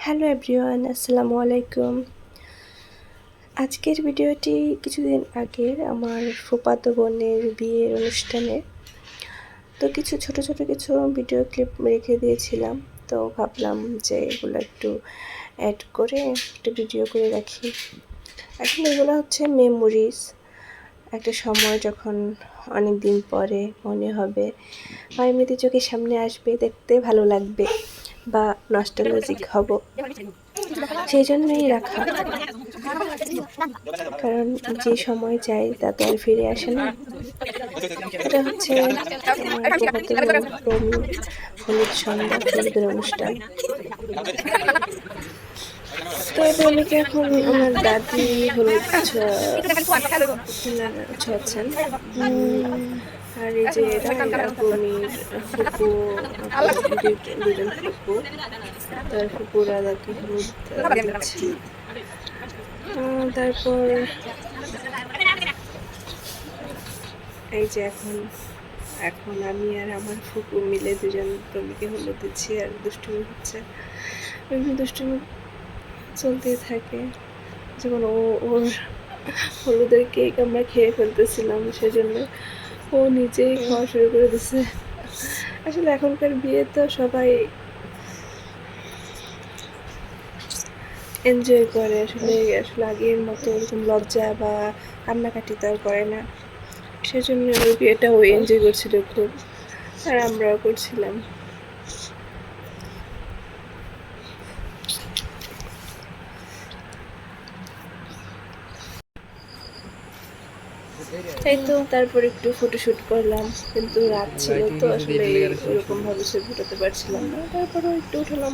Hello everyone, আসসালামু আলাইকুম। আজকের ভিডিওটি কিছুদিন আগের আমার ফুফাতো বোনের বিয়ের অনুষ্ঠানে। তো কিছু ছোট ছোট কিছু ভিডিও ক্লিপ রেখে দিয়েছিলাম। তো ভাবলাম যে এগুলো একটু অ্যাড করে একটা ভিডিও করে রাখি। আসলে এগুলো হচ্ছে মেমোরিজ। একটা সময় যখন অনেক দিন পরে মনে হবে বা এমনিতে চোখের সামনে আসবে, দেখতে ভালো লাগবে বা নস্টালজিক হব, সেই জন্যই রাখা। কারণ যে সময় যায় তা তো আর ফিরে আসে না। এটা হচ্ছে আমার ফুফাতো বোন রুমির হলুদ সন্ধ্যা, হলুদের অনুষ্ঠান। তো রুমিকে এখন আমার দাদি হলুদ ছোঁয়াচ্ছেন। আর এই যে এরা রুমির ফুপু, দুজন ফুপু, তার ফুপুরা তাকে হলুদ দিচ্ছে। তারপর এই যে এখন আমি আর আমার ফুপু মিলে দুজন রুমিকে হলুদ দিচ্ছি আর দুষ্টুমি হচ্ছে। বিভিন্ন দুষ্টুমি চলতেই থাকে। যখন ওর হলুদের কেক আমরা খেয়ে ফেলতেছিলাম, সেজন্য ও নিজেই খাওয়া শুরু করে দিছে। আসলে এখনকার বিয়ে তো সবাই এনজয় করে। আসলে আগের মতো ওরকম লজ্জা বা কান্নাকাটি তো আর করে না। সেজন্য ওর বিয়েটা ও এনজয় করছিল খুব, আর আমরাও করছিলাম। এই তো তারপর একটু ফটোশুট করলাম, কিন্তু রাত ছিল তো আসলে ওরকম ভাবে ছবি উঠাতে পারছিলাম না। তারপরও একটু উঠালাম।